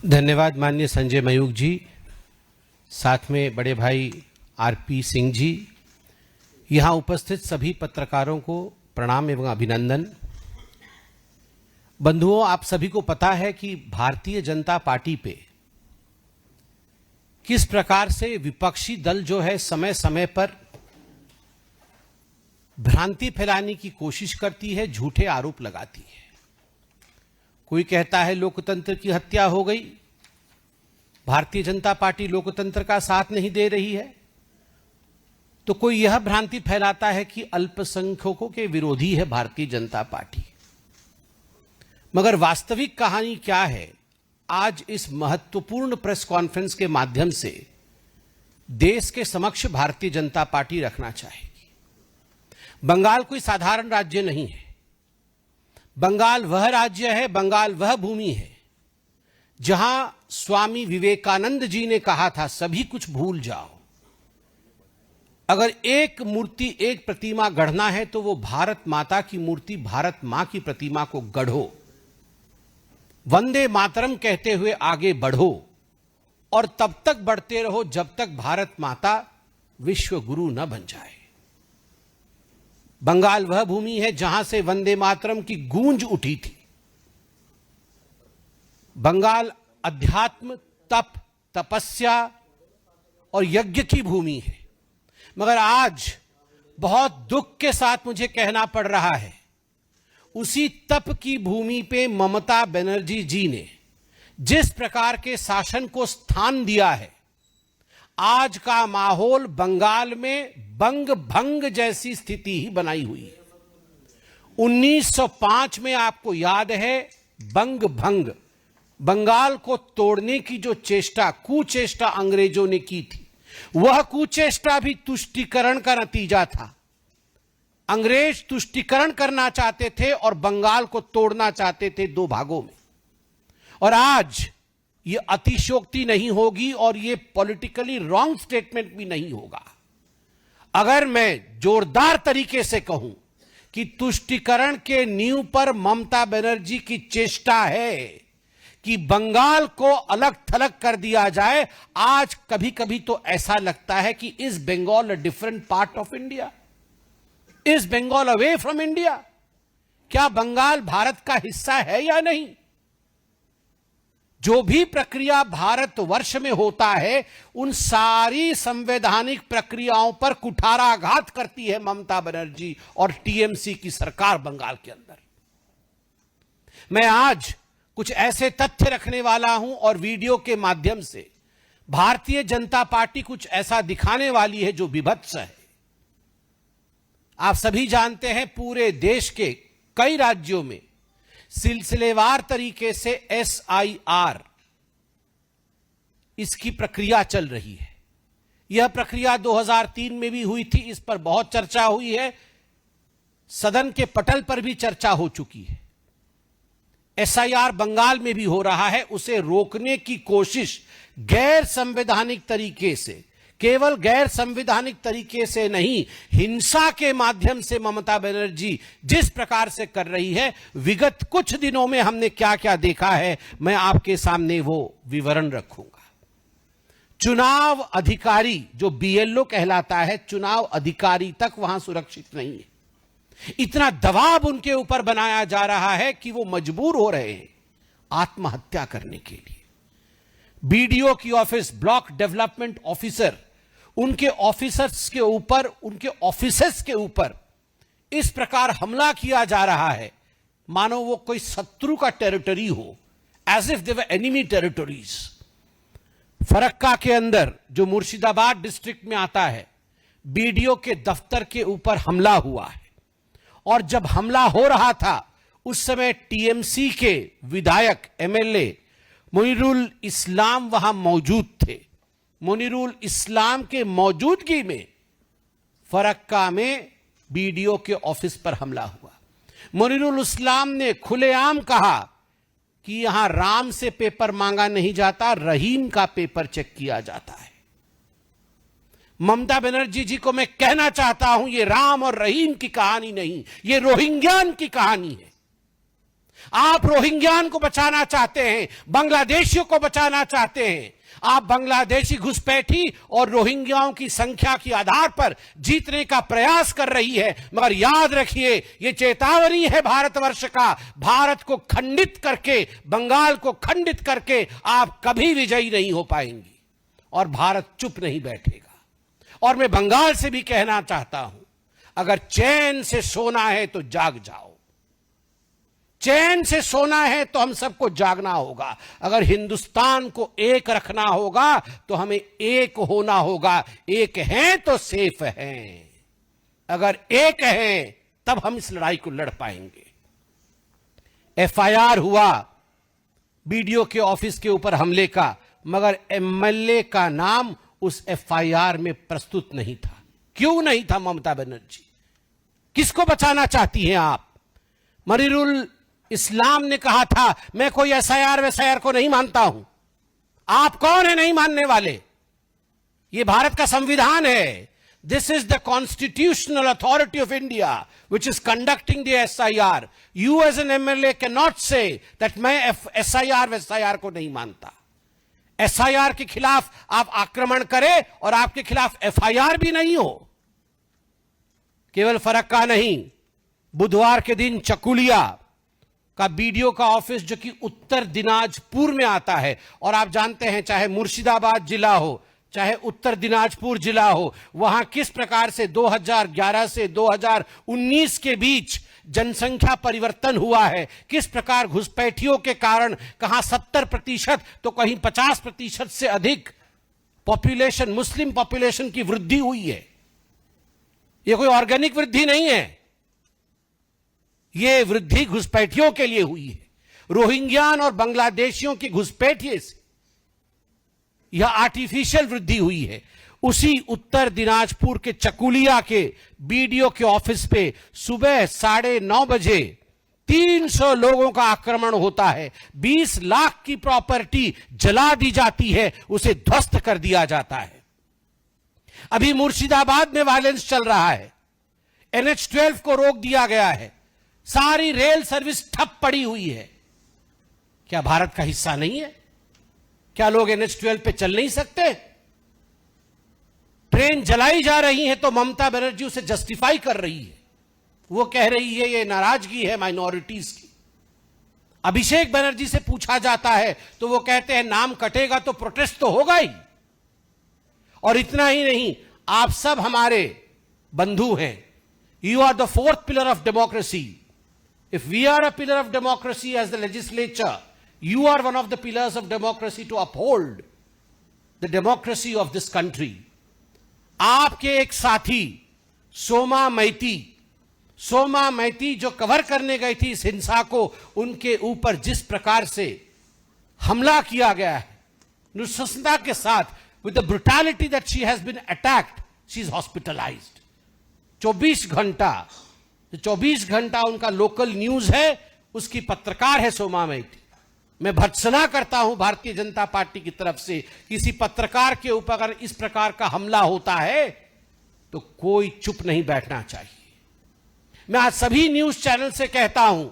धन्यवाद माननीय संजय मयूख जी, साथ में बड़े भाई आरपी सिंह जी, यहाँ उपस्थित सभी पत्रकारों को प्रणाम एवं अभिनंदन। बंधुओं, आप सभी को पता है कि भारतीय जनता पार्टी पे किस प्रकार से विपक्षी दल जो है समय समय पर भ्रांति फैलाने की कोशिश करती है, झूठे आरोप लगाती है। कोई कहता है लोकतंत्र की हत्या हो गई, भारतीय जनता पार्टी लोकतंत्र का साथ नहीं दे रही है, तो कोई यह भ्रांति फैलाता है कि अल्पसंख्यकों के विरोधी है भारतीय जनता पार्टी। मगर वास्तविक कहानी क्या है, आज इस महत्वपूर्ण प्रेस कॉन्फ्रेंस के माध्यम से देश के समक्ष भारतीय जनता पार्टी रखना चाहेगी। बंगाल कोई साधारण राज्य नहीं है। बंगाल वह राज्य है, बंगाल वह भूमि है जहां स्वामी विवेकानंद जी ने कहा था सभी कुछ भूल जाओ। अगर एक मूर्ति, एक प्रतिमा गढ़ना है तो वो भारत माता की मूर्ति, भारत मां की प्रतिमा को गढ़ो, वंदे मातरम कहते हुए आगे बढ़ो और तब तक बढ़ते रहो जब तक भारत माता विश्व गुरु न बन जाए। बंगाल वह भूमि है जहां से वंदे मातरम की गूंज उठी थी। बंगाल अध्यात्म, तप, तपस्या और यज्ञ की भूमि है। मगर आज बहुत दुख के साथ मुझे कहना पड़ रहा है, उसी तप की भूमि पे ममता बनर्जी जी ने जिस प्रकार के शासन को स्थान दिया है, आज का माहौल बंगाल में बंग भंग जैसी स्थिति ही बनाई हुई है। 1905 में आपको याद है, बंग भंग, बंगाल को तोड़ने की जो चेष्टा, कुचेष्टा अंग्रेजों ने की थी, वह कुचेष्टा भी तुष्टीकरण का नतीजा था। अंग्रेज तुष्टीकरण करना चाहते थे और बंगाल को तोड़ना चाहते थे दो भागों में। और आज ये अतिशयोक्ति नहीं होगी और ये पॉलिटिकली रॉन्ग स्टेटमेंट भी नहीं होगा अगर मैं जोरदार तरीके से कहूं कि तुष्टीकरण के नींव पर ममता बनर्जी की चेष्टा है कि बंगाल को अलग थलग कर दिया जाए। आज कभी कभी तो ऐसा लगता है कि is Bengal a different part of India, is Bengal away from India? क्या बंगाल भारत का हिस्सा है या नहीं? जो भी प्रक्रिया भारतवर्ष में होता है, उन सारी संवैधानिक प्रक्रियाओं पर कुठाराघात करती है ममता बनर्जी और टीएमसी की सरकार बंगाल के अंदर। मैं आज कुछ ऐसे तथ्य रखने वाला हूं और वीडियो के माध्यम से भारतीय जनता पार्टी कुछ ऐसा दिखाने वाली है जो विभत्स है। आप सभी जानते हैं, पूरे देश के कई राज्यों में सिलसिलेवार तरीके से SIR इसकी प्रक्रिया चल रही है। यह प्रक्रिया 2003 में भी हुई थी, इस पर बहुत चर्चा हुई है, सदन के पटल पर भी चर्चा हो चुकी है। SIR बंगाल में भी हो रहा है। उसे रोकने की कोशिश गैर संवैधानिक तरीके से, केवल गैर संवैधानिक तरीके से नहीं, हिंसा के माध्यम से ममता बनर्जी जिस प्रकार से कर रही है, विगत कुछ दिनों में हमने क्या क्या देखा है, मैं आपके सामने वो विवरण रखूंगा। चुनाव अधिकारी जो BLO कहलाता है, चुनाव अधिकारी तक वहां सुरक्षित नहीं है। इतना दबाव उनके ऊपर बनाया जा रहा है कि वो मजबूर हो रहे हैं आत्महत्या करने के लिए। BDO की ऑफिस, ब्लॉक डेवलपमेंट ऑफिसर, उनके ऑफिसर्स के ऊपर, उनके ऑफिसेस के ऊपर इस प्रकार हमला किया जा रहा है मानो वो कोई शत्रु का टेरिटरी हो, as if they were enemy territories. Farakka के अंदर, जो मुर्शिदाबाद डिस्ट्रिक्ट में आता है, BDO के दफ्तर के ऊपर हमला हुआ है। और जब हमला हो रहा था उस समय TMC के विधायक MLA मुनीरुल इस्लाम वहां मौजूद थे। मुनीरुल इस्लाम के मौजूदगी में फरक्का में BDO के ऑफिस पर हमला हुआ। मुनीरुल इस्लाम ने खुलेआम कहा कि यहां राम से पेपर मांगा नहीं जाता, रहीम का पेपर चेक किया जाता है। ममता बनर्जी जी को मैं कहना चाहता हूं, ये राम और रहीम की कहानी नहीं, ये रोहिंग्यान की कहानी है। आप रोहिंग्यान को बचाना चाहते हैं, बांग्लादेशियों को बचाना चाहते हैं। आप बांग्लादेशी घुसपैठी और रोहिंग्याओं की संख्या के आधार पर जीतने का प्रयास कर रही है, मगर याद रखिए यह चेतावनी है भारतवर्ष का। भारत को खंडित करके, बंगाल को खंडित करके आप कभी विजयी नहीं हो पाएंगी और भारत चुप नहीं बैठेगा। और मैं बंगाल से भी कहना चाहता हूं, अगर चैन से सोना है तो जाग जाओ। चैन से सोना है तो हम सबको जागना होगा। अगर हिंदुस्तान को एक रखना होगा तो हमें एक होना होगा। एक हैं तो सेफ हैं, अगर एक हैं तब हम इस लड़ाई को लड़ पाएंगे। एफआईआर हुआ बीडीओ के ऑफिस के ऊपर हमले का, मगर एमएलए का नाम उस एफआईआर में प्रस्तुत नहीं था। क्यों नहीं था ममता बनर्जी? किसको बचाना चाहती हैं आप? मनिरुल इस्लाम ने कहा था मैं कोई एसआईआर को नहीं मानता हूं। आप कौन है नहीं मानने वाले? यह भारत का संविधान है। This is the constitutional authority of India which is conducting the SIR. You as an MLA can not say that मैं एसआईआर को नहीं मानता। एसआईआर के खिलाफ आप आक्रमण करें और आपके खिलाफ एफआईआर भी नहीं हो। केवल फरक्का नहीं, बुधवार के दिन चकुलिया का बीडीओ का ऑफिस जो कि उत्तर दिनाजपुर में आता है, और आप जानते हैं चाहे मुर्शिदाबाद जिला हो चाहे उत्तर दिनाजपुर जिला हो, वहां किस प्रकार से 2011 से 2019 के बीच जनसंख्या परिवर्तन हुआ है, किस प्रकार घुसपैठियों के कारण कहां 70% तो कहीं 50% से अधिक पॉपुलेशन, मुस्लिम पॉपुलेशन की वृद्धि हुई है। यह कोई ऑर्गेनिक वृद्धि नहीं है, यह वृद्धि घुसपैठियों के लिए हुई है। रोहिंग्यान और बांग्लादेशियों की घुसपैठिए से यह आर्टिफिशियल वृद्धि हुई है। उसी उत्तर दिनाजपुर के चकुलिया के बीडीओ के ऑफिस पे सुबह 9:30 बजे 300 लोगों का आक्रमण होता है। 20 लाख की प्रॉपर्टी जला दी जाती है, उसे ध्वस्त कर दिया जाता है। अभी मुर्शिदाबाद में वायलेंस चल रहा है, NH-12 को रोक दिया गया है, सारी रेल सर्विस ठप पड़ी हुई है। क्या भारत का हिस्सा नहीं है? क्या लोग NH-12 पे चल नहीं सकते? ट्रेन जलाई जा रही है तो ममता बनर्जी उसे जस्टिफाई कर रही है। वो कह रही है ये नाराजगी है माइनॉरिटीज की। अभिषेक बनर्जी से पूछा जाता है तो वो कहते हैं नाम कटेगा तो प्रोटेस्ट तो होगा ही। और इतना ही नहीं, आप सब हमारे बंधु हैं। You are the fourth pillar of democracy. If we are a pillar of democracy as the legislature, you are one of the pillars of democracy to uphold the democracy of this country. आपके एक साथी सोमा मैती जो cover करने गई थी इस हिंसा को, उनके ऊपर जिस प्रकार से हमला किया गया है नृशंसता के साथ, with the brutality that she has been attacked, she is hospitalized. 24 घंटा उनका लोकल न्यूज है, उसकी पत्रकार है सोमा मैती। मैं भर्त्सना करता हूं भारतीय जनता पार्टी की तरफ से, किसी पत्रकार के ऊपर अगर इस प्रकार का हमला होता है तो कोई चुप नहीं बैठना चाहिए। मैं आज सभी न्यूज चैनल से कहता हूं,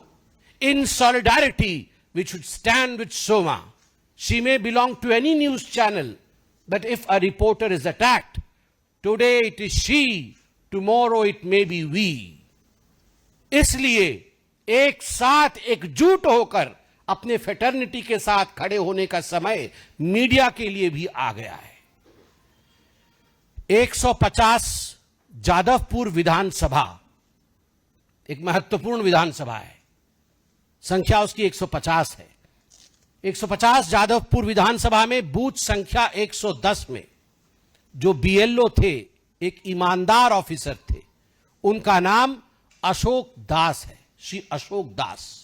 in solidarity we should stand with Soma. She may belong to any news channel, but if a reporter is attacked, today it is she, tomorrow it may be we. इसलिए एक साथ एकजुट होकर अपने फ्रेटर्निटी के साथ खड़े होने का समय मीडिया के लिए भी आ गया है। 150 जादवपुर विधानसभा एक महत्वपूर्ण विधानसभा है, संख्या उसकी 150 है। 150 जादवपुर विधानसभा में बूथ संख्या 110 में जो बीएलओ थे, एक ईमानदार ऑफिसर थे, उनका नाम अशोक दास है, श्री अशोक दास।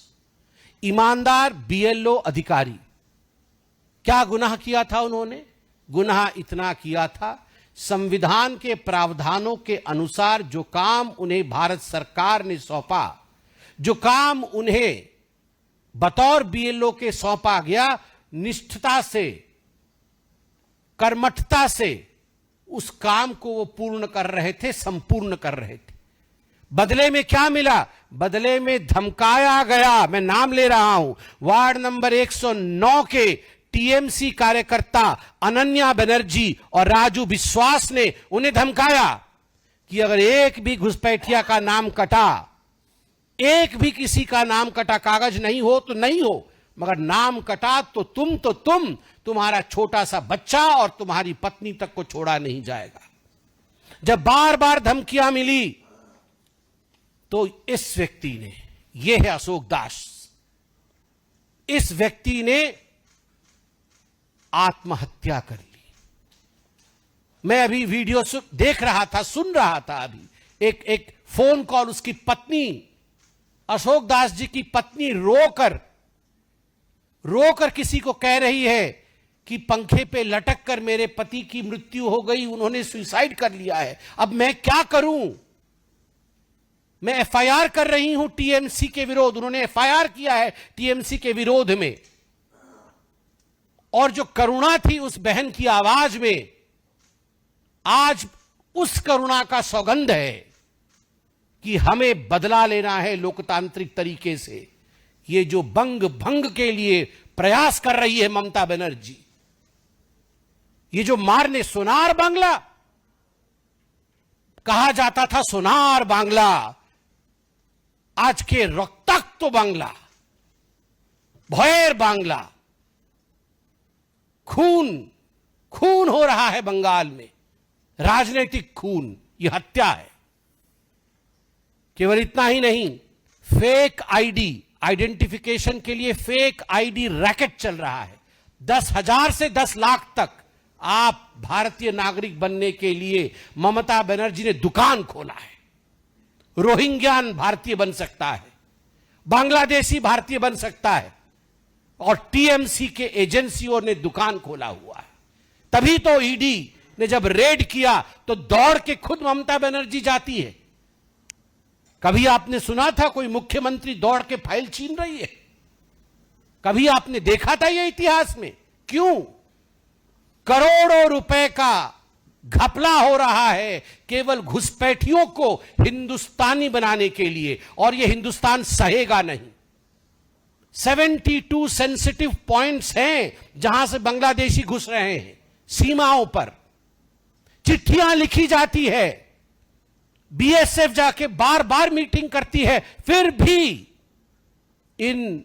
ईमानदार बीएलओ अधिकारी। क्या गुनाह किया था उन्होंने? गुनाह इतना किया था, संविधान के प्रावधानों के अनुसार जो काम उन्हें भारत सरकार ने सौंपा, जो काम उन्हें बतौर बीएलओ के सौंपा गया, निष्ठता से, कर्मठता से उस काम को वो पूर्ण कर रहे थे, संपूर्ण कर रहे थे। बदले में क्या मिला? बदले में धमकाया गया। मैं नाम ले रहा हूं, वार्ड नंबर 109 के टीएमसी कार्यकर्ता अनन्या बनर्जी और राजू विश्वास ने उन्हें धमकाया कि अगर एक भी घुसपैठिया का नाम कटा, एक भी किसी का नाम कटा, कागज नहीं हो तो नहीं हो, मगर नाम कटा तो तुम, तुम्हारा छोटा सा बच्चा और तुम्हारी पत्नी तक को छोड़ा नहीं जाएगा। जब बार बार धमकियां मिली तो इस व्यक्ति ने, यह है अशोक दास, इस व्यक्ति ने आत्महत्या कर ली। मैं अभी वीडियो देख रहा था, सुन रहा था, अभी एक फोन कॉल, उसकी पत्नी, अशोक दास जी की पत्नी रोकर किसी को कह रही है कि पंखे पे लटक कर मेरे पति की मृत्यु हो गई, उन्होंने सुसाइड कर लिया है, अब मैं क्या करूं? मैं एफआईआर कर रही हूं टीएमसी के विरोध। उन्होंने एफआईआर किया है टीएमसी के विरोध में। और जो करुणा थी उस बहन की आवाज में, आज उस करुणा का सौगंध है कि हमें बदला लेना है लोकतांत्रिक तरीके से। ये जो बंग भंग के लिए प्रयास कर रही है ममता बनर्जी, ये जो मारने, सोनार बांग्ला कहा जाता था, सोनार बांग्ला, आज के रक्ताक्त बांग्ला, भैर बांग्ला, खून हो रहा है बंगाल में, राजनीतिक खून, यह हत्या है। केवल इतना ही नहीं, फेक आईडी, आइडेंटिफिकेशन के लिए फेक आईडी रैकेट चल रहा है। 10,000 से 10 लाख तक आप भारतीय नागरिक बनने के लिए ममता बनर्जी ने दुकान खोला है। रोहिंग्यान भारतीय बन सकता है, बांग्लादेशी भारतीय बन सकता है, और टीएमसी के एजेंसियों ने दुकान खोला हुआ है। तभी तो ईडी ने जब रेड किया तो दौड़ के खुद ममता बनर्जी जाती है। कभी आपने सुना था कोई मुख्यमंत्री दौड़ के फाइल छीन रही है? कभी आपने देखा था यह इतिहास में? क्यों? करोड़ों रुपए का घपला हो रहा है केवल घुसपैठियों को हिंदुस्तानी बनाने के लिए, और यह हिंदुस्तान सहेगा नहीं। 72 सेंसिटिव पॉइंट्स हैं जहां से बांग्लादेशी घुस रहे हैं, सीमाओं पर चिट्ठियां लिखी जाती है, बीएसएफ जाके बार बार मीटिंग करती है, फिर भी इन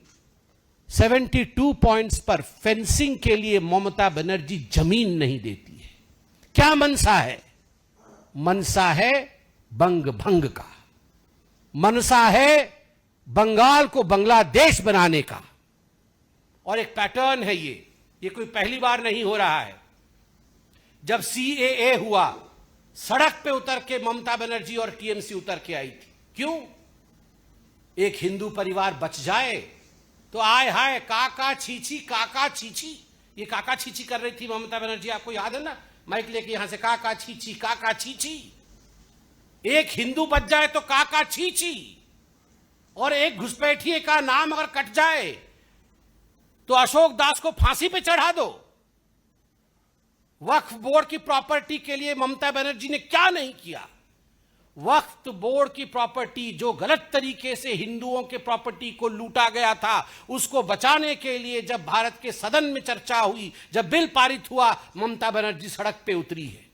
72 पॉइंट्स पर फेंसिंग के लिए ममता बनर्जी जमीन नहीं देती है। क्या मनसा है? मनसा है बंग भंग का, मनसा है बंगाल को बांग्लादेश बनाने का। और एक पैटर्न है ये कोई पहली बार नहीं हो रहा है। जब सीएए हुआ, सड़क पे उतर के ममता बनर्जी और टीएमसी उतर के आई थी। क्यों? एक हिंदू परिवार बच जाए तो आय हाय काका छीछी, काका छीछी। ये काका छीछी कर रही थी ममता बनर्जी, आपको याद है ना? माइक लेके यहां से काका छीछी, काका छीछी। एक हिंदू बच जाए तो काका छीछी, और एक घुसपैठिए का नाम अगर कट जाए तो अशोक दास को फांसी पे चढ़ा दो। वक्फ बोर्ड की प्रॉपर्टी के लिए ममता बनर्जी ने क्या नहीं किया? वक्फ बोर्ड की प्रॉपर्टी, जो गलत तरीके से हिंदुओं के प्रॉपर्टी को लूटा गया था, उसको बचाने के लिए जब भारत के सदन में चर्चा हुई, जब बिल पारित हुआ, ममता बनर्जी सड़क पे उतरी है।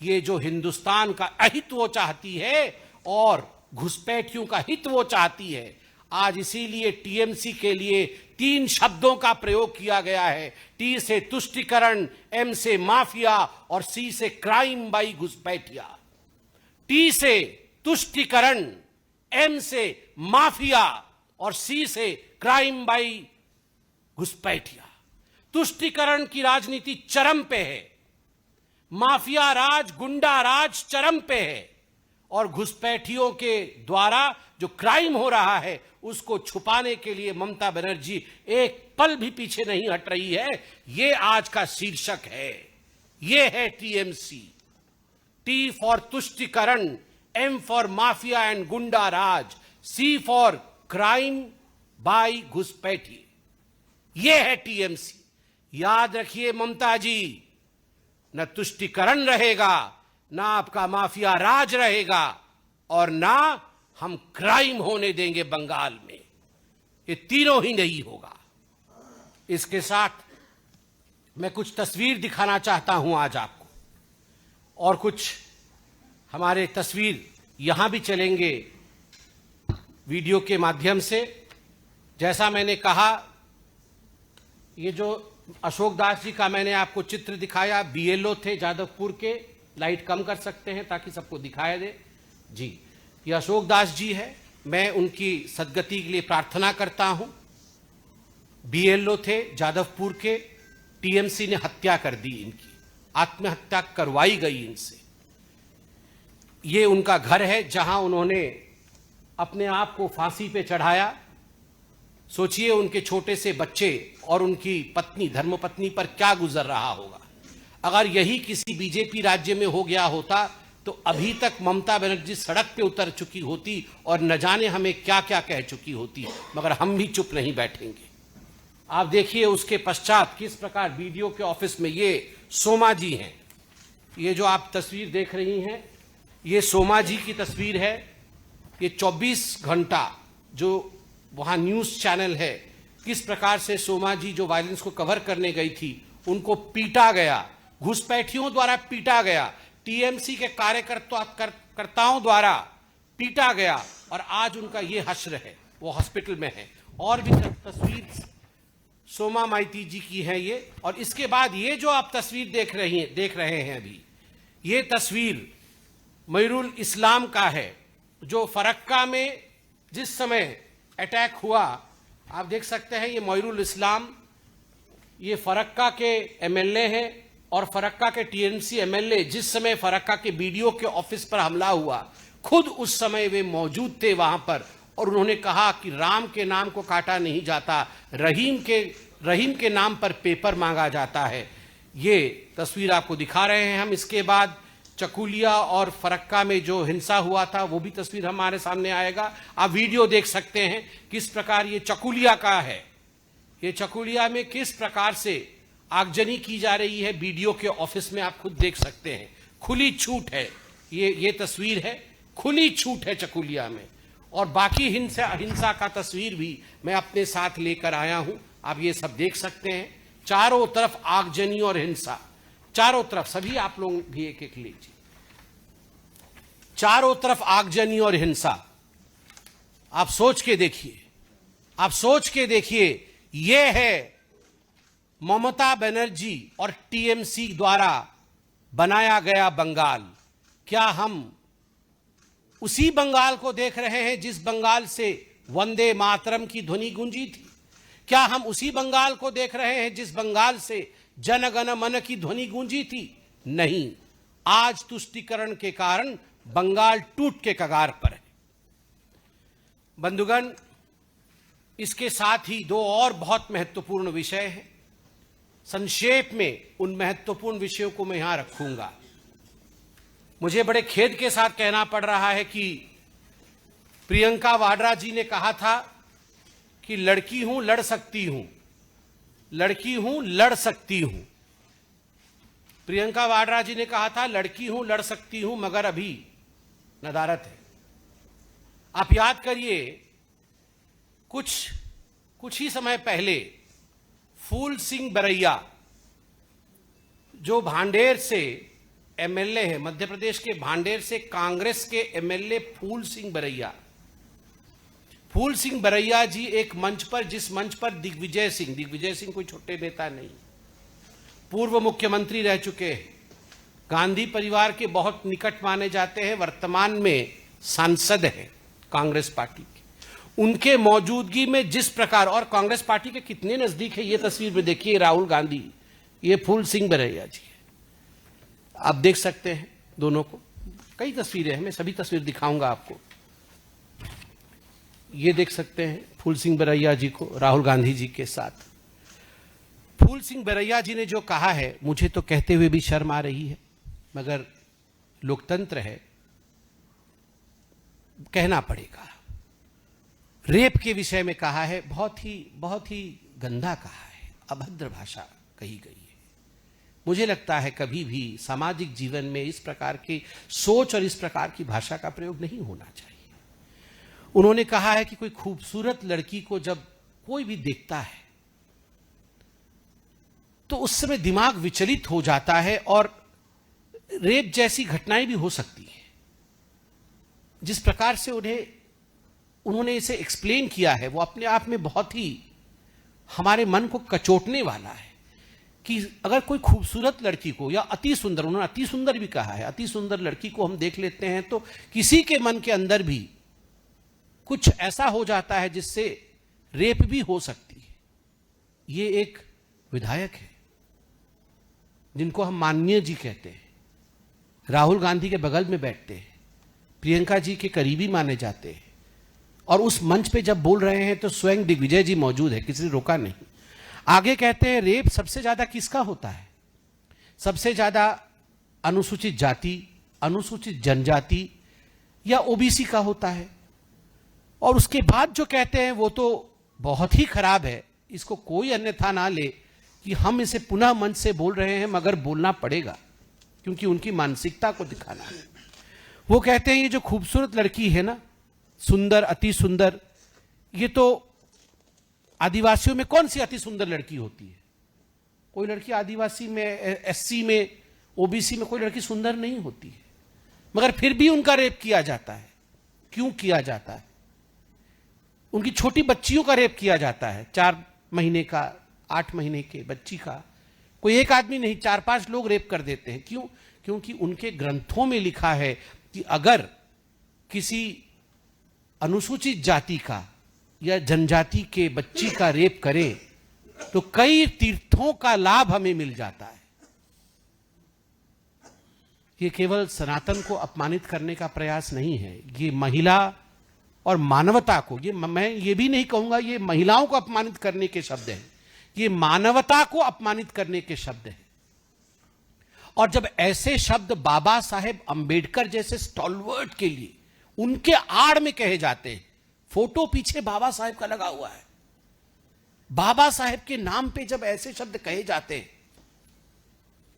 ये जो हिंदुस्तान का अहित वो चाहती है और घुसपैठियों का हित वो चाहती है। आज इसीलिए टीएमसी के लिए 3 शब्दों का प्रयोग किया गया है। टी से तुष्टिकरण, एम से माफिया और सी से क्राइम बाई घुसपैठिया। टी से तुष्टिकरण, एम से माफिया और सी से क्राइम बाई घुसपैठिया। तुष्टिकरण की राजनीति चरम पे है, माफिया राज, गुंडा राज चरम पे है, और घुसपैठियों के द्वारा जो क्राइम हो रहा है उसको छुपाने के लिए ममता बनर्जी एक पल भी पीछे नहीं हट रही है। यह आज का शीर्षक है। यह है टीएमसी। टी फॉर तुष्टिकरण, एम फॉर माफिया एंड गुंडा राज, सी फॉर क्राइम बाय घुसपैठी। यह है टीएमसी। याद रखिए ममता जी, न तुष्टिकरण रहेगा, ना आपका माफिया राज रहेगा, और ना हम क्राइम होने देंगे बंगाल में। ये तीनों ही नहीं होगा। इसके साथ मैं कुछ तस्वीर दिखाना चाहता हूं आज आपको, और कुछ हमारे तस्वीर यहां भी चलेंगे वीडियो के माध्यम से। जैसा मैंने कहा, ये जो अशोक दास जी का मैंने आपको चित्र दिखाया, बीएलओ थे जादवपुर के। लाइट कम कर सकते हैं ताकि सबको दिखाई दे जी। ये अशोक दास जी है, मैं उनकी सद्गति के लिए प्रार्थना करता हूं। बीएलओ थे जादवपुर के, टीएमसी ने हत्या कर दी इनकी, आत्महत्या करवाई गई इनसे। ये उनका घर है जहां उन्होंने अपने आप को फांसी पे चढ़ाया। सोचिए उनके छोटे से बच्चे और उनकी पत्नी, धर्मपत्नी पर क्या गुजर रहा होगा। अगर यही किसी बीजेपी राज्य में हो गया होता तो अभी तक ममता बनर्जी सड़क पे उतर चुकी होती और न जाने हमें क्या क्या कह चुकी होती, मगर हम भी चुप नहीं बैठेंगे। आप देखिए उसके पश्चात किस प्रकार वीडियो के ऑफिस में ये सोमा जी हैं। ये जो आप तस्वीर देख रही हैं, ये सोमा जी की तस्वीर है। ये 24 घंटा जो वहाँ न्यूज़ चैनल है, किस प्रकार से सोमा जी जो वायलेंस को कवर करने गई थी, उनको पीटा गया, घुसपैठियों द्वारा पीटा गया, टीएमसी के कार्यकर्ताओं द्वारा पीटा गया, और आज उनका ये हश्र है, वो हॉस्पिटल में है। और भी तस्वीर सोमा माइती जी की है ये। और इसके बाद ये जो आप तस्वीर देख रहे हैं अभी, ये तस्वीर मयूरुल इस्लाम का है, जो फरक्का में जिस समय अटैक हुआ। आप देख सकते हैं ये मयूरुल इस्लाम, ये फरक्का के एमएलए हैं, और फरक्का के टीएमसी एमएलए जिस समय फरक्का के बीडीओ के ऑफिस पर हमला हुआ, खुद उस समय वे मौजूद थे वहां पर, और उन्होंने कहा कि राम के नाम को काटा नहीं जाता, रहीम के नाम पर पेपर मांगा जाता है। ये तस्वीर आपको दिखा रहे हैं हम। इसके बाद चकुलिया और फरक्का में जो हिंसा हुआ था, वो भी तस्वीर हमारे सामने आएगा। आप वीडियो देख सकते हैं किस प्रकार ये चकुलिया का है। ये चकुलिया में किस प्रकार से आगजनी की जा रही है, बीडीओ के ऑफिस में आप खुद देख सकते हैं। खुली छूट है, ये तस्वीर है, खुली छूट है चकुलिया में। और बाकी हिंसा का तस्वीर भी मैं अपने साथ लेकर आया हूं, आप ये सब देख सकते हैं। चारों तरफ आगजनी और हिंसा, चारों तरफ, सभी आप लोग भी एक एक लीजिए। चारों तरफ आगजनी और हिंसा। आप सोच के देखिए, आप सोच के देखिए, यह है ममता बनर्जी और टीएमसी द्वारा बनाया गया बंगाल। क्या हम उसी बंगाल को देख रहे हैं जिस बंगाल से वंदे मातरम की ध्वनि गूंजी थी? क्या हम उसी बंगाल को देख रहे हैं जिस बंगाल से जन गण मन की ध्वनि गूंजी थी? नहीं। आज तुष्टीकरण के कारण बंगाल टूट के कगार पर है। बंधुगण, इसके साथ ही दो और बहुत महत्वपूर्ण विषय हैं। संक्षेप में उन महत्वपूर्ण विषयों को मैं यहां रखूंगा। मुझे बड़े खेद के साथ कहना पड़ रहा है कि प्रियंका वाड्रा जी ने कहा था कि लड़की हूं, लड़ सकती हूं, लड़की हूं, लड़ सकती हूं। प्रियंका वाड्रा जी ने कहा था लड़की हूं, लड़ सकती हूं, मगर अभी नदारत है। आप याद करिए, कुछ ही समय पहले फूल सिंह बरैया, जो भांडेर से एमएलए है, मध्य प्रदेश के भांडेर से कांग्रेस के एमएलए फूल सिंह बरैया जी एक मंच पर, जिस मंच पर दिग्विजय सिंह कोई छोटे नेता नहीं, पूर्व मुख्यमंत्री रह चुके हैं, गांधी परिवार के बहुत निकट माने जाते हैं, वर्तमान में सांसद हैं कांग्रेस पार्टी के, उनके मौजूदगी में जिस प्रकार, और कांग्रेस पार्टी के कितने नजदीक है, ये तस्वीर में देखिए, राहुल गांधी, ये फूल सिंह बरैया जी है। आप देख सकते हैं दोनों को, कई तस्वीरें हैं, मैं सभी तस्वीर दिखाऊंगा आपको। ये देख सकते हैं फूल सिंह बरैया जी को राहुल गांधी जी के साथ। फूल सिंह बरैया जी ने जो कहा है, मुझे तो कहते हुए भी शर्म आ रही है, मगर लोकतंत्र है, कहना पड़ेगा। रेप के विषय में कहा है, बहुत ही गंदा कहा है, अभद्र भाषा कही गई है। मुझे लगता है कभी भी सामाजिक जीवन में इस प्रकार की सोच और इस प्रकार की भाषा का प्रयोग नहीं होना चाहिए। उन्होंने कहा है कि कोई खूबसूरत लड़की को जब कोई भी देखता है तो उस समय दिमाग विचलित हो जाता है और रेप जैसी घटनाएं भी हो सकती है। जिस प्रकार से उन्होंने इसे एक्सप्लेन किया है वो अपने आप में बहुत ही हमारे मन को कचोटने वाला है कि अगर कोई खूबसूरत लड़की को या अति सुंदर, उन्होंने अति सुंदर भी कहा है, अति सुंदर लड़की को हम देख लेते हैं तो किसी के मन के अंदर भी कुछ ऐसा हो जाता है जिससे रेप भी हो सकती है। ये एक विधायक है जिनको हम माननीय जी कहते हैं, राहुल गांधी के बगल में बैठते हैं, प्रियंका जी के करीबी माने जाते हैं, और उस मंच पे जब बोल रहे हैं तो स्वयं दिग्विजय जी मौजूद है, किसी ने रोका नहीं। आगे कहते हैं रेप सबसे ज्यादा किसका होता है? सबसे ज्यादा अनुसूचित जाति, अनुसूचित जनजाति या ओबीसी का होता है। और उसके बाद जो कहते हैं वो तो बहुत ही खराब है, इसको कोई अन्यथा ना ले कि हम इसे पुनः मंच से बोल रहे हैं मगर बोलना पड़ेगा क्योंकि उनकी मानसिकता को दिखाना है। वो कहते हैं ये जो खूबसूरत लड़की है ना, सुंदर, अति सुंदर, ये तो आदिवासियों में कौन सी अति सुंदर लड़की होती है? कोई लड़की आदिवासी में, एससी में, ओबीसी में कोई लड़की सुंदर नहीं होती है, मगर फिर भी उनका रेप किया जाता है। क्यों किया जाता है? उनकी छोटी बच्चियों का रेप किया जाता है, 4 महीने का, 8 महीने के बच्ची का। कोई एक आदमी नहीं, 4-5 लोग रेप कर देते हैं। क्यों? क्योंकि उनके ग्रंथों में लिखा है कि अगर किसी अनुसूचित जाति का या जनजाति के बच्ची का रेप करें तो कई तीर्थों का लाभ हमें मिल जाता है। ये केवल सनातन को अपमानित करने का प्रयास नहीं है, ये महिला और मानवता को, मैं ये भी नहीं कहूंगा ये महिलाओं को अपमानित करने के शब्द हैं, ये मानवता को अपमानित करने के शब्द हैं। और जब ऐसे शब्द बाबा साहेब अंबेडकर जैसे स्टॉलवर्ट के लिए उनके आड़ में कहे जाते हैं, फोटो पीछे बाबा साहेब का लगा हुआ है, बाबा साहेब के नाम पे जब ऐसे शब्द कहे जाते हैं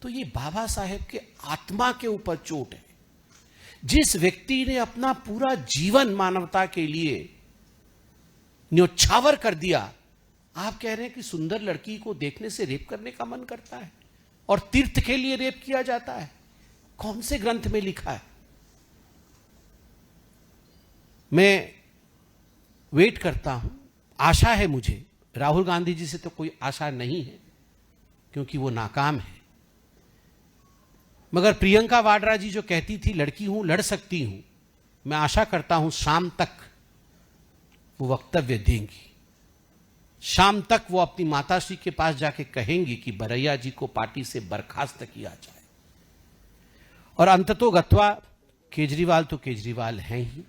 तो ये बाबा साहेब के आत्मा के ऊपर चोट है। जिस व्यक्ति ने अपना पूरा जीवन मानवता के लिए न्योछावर कर दिया, आप कह रहे हैं कि सुंदर लड़की को देखने से रेप करने का मन करता है और तीर्थ के लिए रेप किया जाता है? कौन से ग्रंथ में लिखा है? मैं वेट करता हूं, आशा है मुझे, राहुल गांधी जी से तो कोई आशा नहीं है क्योंकि वो नाकाम है, मगर प्रियंका वाड्रा जी जो कहती थी लड़की हूं, लड़ सकती हूं, मैं आशा करता हूं शाम तक वो वक्तव्य देंगी। शाम तक वो अपनी माताश्री के पास जाके कहेंगी कि बरैया जी को पार्टी से बर्खास्त किया जाए। और अंततोगत्वा केजरीवाल तो केजरीवाल हैं ही,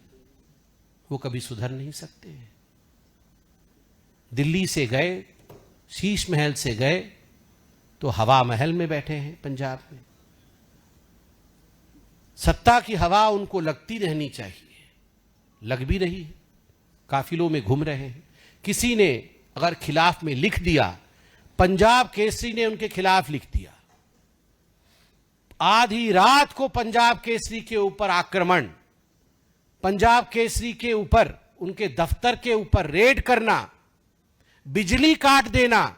वो कभी सुधर नहीं सकते हैं। दिल्ली से गए, शीश महल से गए तो हवा महल में बैठे हैं पंजाब में। सत्ता की हवा उनको लगती रहनी चाहिए, लग भी रही है, काफिलों में घूम रहे हैं। किसी ने अगर खिलाफ में लिख दिया, पंजाब केसरी ने उनके खिलाफ लिख दिया, आधी रात को पंजाब केसरी के ऊपर आक्रमण, पंजाब केसरी के ऊपर, उनके दफ्तर के ऊपर रेड करना, बिजली काट देना।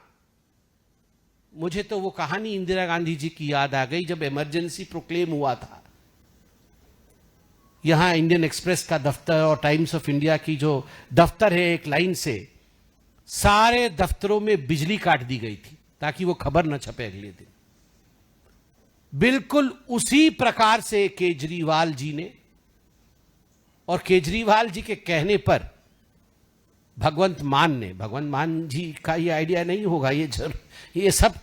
मुझे तो वो कहानी इंदिरा गांधी जी की याद आ गई जब इमरजेंसी प्रोक्लेम हुआ था। यहां इंडियन एक्सप्रेस का दफ्तर और टाइम्स ऑफ इंडिया की जो दफ्तर है, एक लाइन से सारे दफ्तरों में बिजली काट दी गई थी ताकि वो खबर न छपे अगले दिन। बिल्कुल उसी प्रकार से केजरीवाल जी ने, और केजरीवाल जी के कहने पर भगवंत मान ने, भगवंत मान जी का ये आइडिया नहीं होगा, ये सब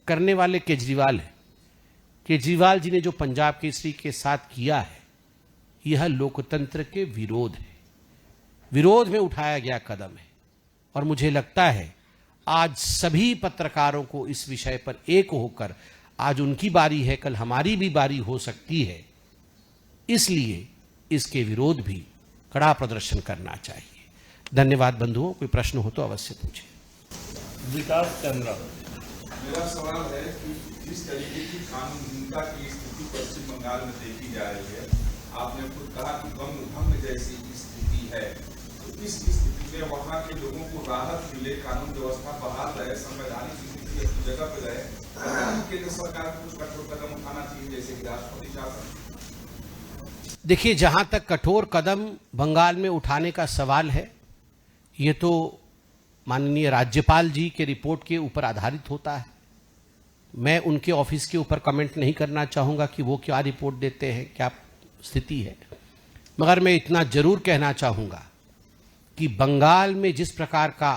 करने वाले केजरीवाल है। केजरीवाल जी ने जो पंजाब केसरी के साथ किया है, यह लोकतंत्र के विरोध है, विरोध में उठाया गया कदम है। और मुझे लगता है आज सभी पत्रकारों को इस विषय पर एक होकर, आज उनकी बारी है, कल हमारी भी बारी हो सकती है, इसलिए इसके विरोध भी कड़ा प्रदर्शन करना चाहिए। धन्यवाद बंधुओं, कोई प्रश्न हो तो अवश्य पूछें। विकास चंद्रा। मेरा सवाल है कि जिस तरीके की कानूनहीनता की स्थिति पश्चिम बंगाल में देखी जा रही है, आपने खुद कहा कि भंग जैसी स्थिति है, तो इस स्थिति में वहाँ के लोगों को राहत मिले, कानून व्यवस्था बहाल रहे, संवैधानिक स्थिति अपनी जगह पर रहे, केंद्र सरकार को कुछ कठोर कदम उठाना चाहिए, जैसे कि राष्ट्रपति शासन। देखिए, जहां तक कठोर कदम बंगाल में उठाने का सवाल है, ये तो माननीय राज्यपाल जी के रिपोर्ट के ऊपर आधारित होता है। मैं उनके ऑफिस के ऊपर कमेंट नहीं करना चाहूँगा कि वो क्या रिपोर्ट देते हैं, क्या स्थिति है, मगर मैं इतना जरूर कहना चाहूँगा कि बंगाल में जिस प्रकार का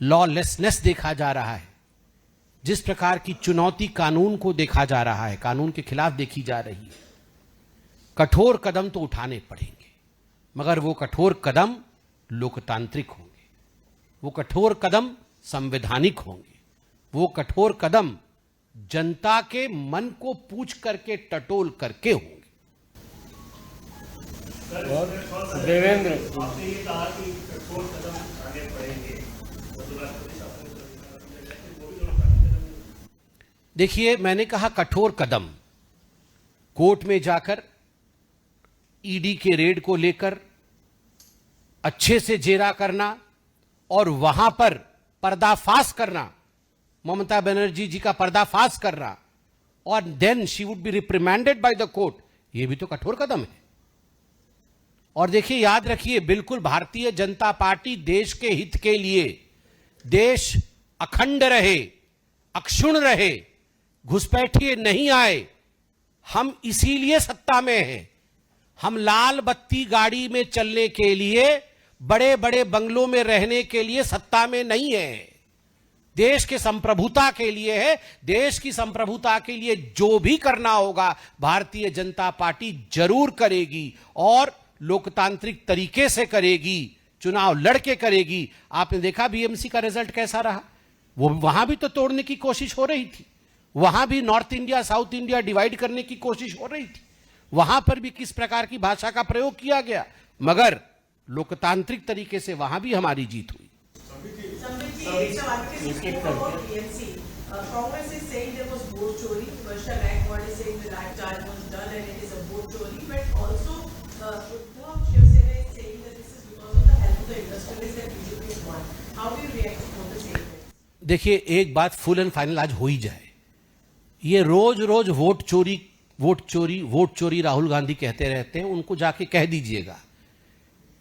लॉलेसनेस देखा जा रहा है, जिस प्रकार की चुनौती कानून को देखा जा रहा है, कानून के खिलाफ देखी जा रही है, कठोर कदम तो उठाने पड़ेंगे, मगर वो कठोर कदम लोकतांत्रिक होंगे, वो कठोर कदम संवैधानिक होंगे, वो कठोर कदम जनता के मन को पूछ करके टटोल करके होंगे। देवेंद्र, आपने ये कहा कि कठोर कदम उठाने पड़ेंगे, देखिए, मैंने कहा कठोर कदम, कोर्ट में जाकर ईडी के रेड को लेकर अच्छे से जेरा करना और वहां पर पर्दाफाश करना, ममता बनर्जी जी का पर्दाफाश करना, और then she would be reprimanded by the court, यह भी तो कठोर कदम है। और देखिए, याद रखिए, बिल्कुल भारतीय जनता पार्टी देश के हित के लिए, देश अखंड रहे, अक्षुण्ण रहे, घुसपैठिए नहीं आए, हम इसीलिए सत्ता में हैं। हम लाल बत्ती गाड़ी में चलने के लिए, बड़े बड़े बंगलों में रहने के लिए सत्ता में नहीं है, देश के संप्रभुता के लिए है। देश की संप्रभुता के लिए जो भी करना होगा भारतीय जनता पार्टी जरूर करेगी, और लोकतांत्रिक तरीके से करेगी, चुनाव लड़के करेगी। आपने देखा बीएमसी का रिजल्ट कैसा रहा, वो वहां भी तो तोड़ने की कोशिश हो रही थी, वहां भी north India south India divide करने की कोशिश हो रही थी, वहां पर भी किस प्रकार की भाषा का प्रयोग किया गया, मगर लोकतांत्रिक तरीके से वहां भी हमारी जीत हुई। देखिए, एक बात फुल एंड फाइनल आज हो ही जाए, ये रोज रोज वोट चोरी राहुल गांधी कहते रहते हैं, उनको जाके कह दीजिएगा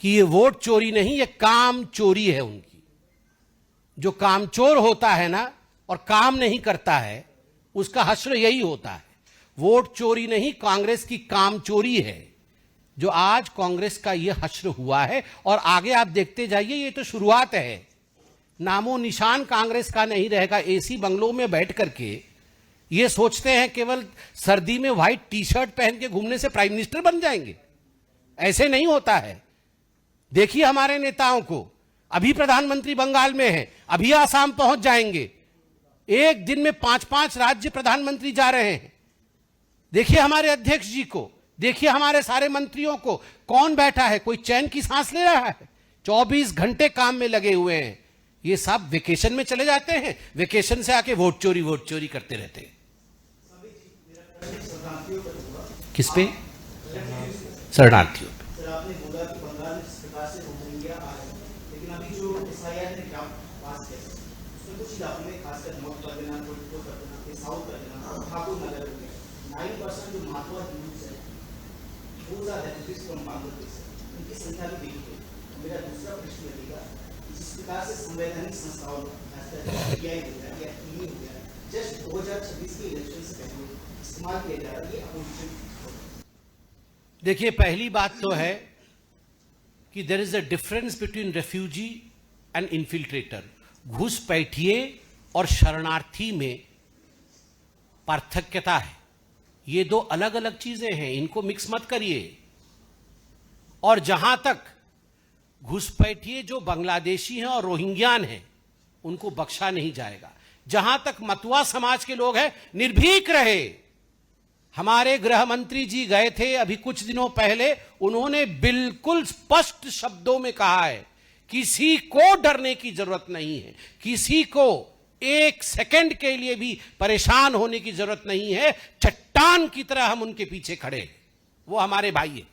कि ये वोट चोरी नहीं, ये काम चोरी है उनकी। जो कामचोर होता है ना और काम नहीं करता है, उसका हश्र यही होता है। वोट चोरी नहीं, कांग्रेस की काम चोरी है, जो आज कांग्रेस का ये हश्र हुआ है। और आगे आप देखते जाइए, ये तो शुरुआत है, नामो निशान कांग्रेस का नहीं रहेगा। एसी बंगलों में बैठ करके ये सोचते हैं केवल सर्दी में व्हाइट टी शर्ट पहन के घूमने से प्राइम मिनिस्टर बन जाएंगे, ऐसे नहीं होता है। देखिए हमारे नेताओं को, अभी प्रधानमंत्री बंगाल में है, अभी आसाम पहुंच जाएंगे, एक दिन में 5-5 राज्य प्रधानमंत्री जा रहे हैं। देखिए हमारे अध्यक्ष जी को, देखिए हमारे सारे मंत्रियों को, कौन बैठा है, कोई चैन की सांस ले रहा है? 24 घंटे काम में लगे हुए हैं। ये सब वेकेशन में चले जाते हैं, वेकेशन से आके वोट चोरी करते रहते हैं। किस पे? शरणार्थियों पे। सर, आपने बोला कि बंगाल में जिस प्रकार से रोहिंग्या आ रहे हैं, लेकिन अभी जो एसआईआर ने ड्राफ्ट पास किया, उसमें कुछ इलाकों में खासकर नॉर्थ परगना, कोटपुर परगना, साउथ परगना, ठाकुर नगर में 9% जो मातवा हिंदूज है, वो रेफ्यूजीज फ्रॉम बांग्लादेश, उनकी संख्या भी देखी गई। मेरा दूसरा प्रश्न रहेगा, जिस प्रकार से संवैधानिक संस्थाओं पीआई हो गया या ईडी हो गया, जस्ट 2026 के इलेक्शन से पहले इस्तेमाल किया जा रहा है, ये अपोजिशन। देखिए, पहली बात तो है कि there is a difference between refugee and infiltrator. घुसपैठिए और शरणार्थी में पार्थक्यता है, ये दो अलग अलग चीजें हैं, इनको मिक्स मत करिए। और जहां तक घुसपैठिए जो बांग्लादेशी हैं और रोहिंग्यान हैं, उनको बख्शा नहीं जाएगा। जहां तक मतुआ समाज के लोग हैं, निर्भीक रहे। हमारे गृह मंत्री जी गए थे अभी कुछ दिनों पहले, उन्होंने बिल्कुल स्पष्ट शब्दों में कहा है, किसी को डरने की जरूरत नहीं है, किसी को एक सेकंड के लिए भी परेशान होने की जरूरत नहीं है। चट्टान की तरह हम उनके पीछे खड़े हैं। वो हमारे भाई हैं।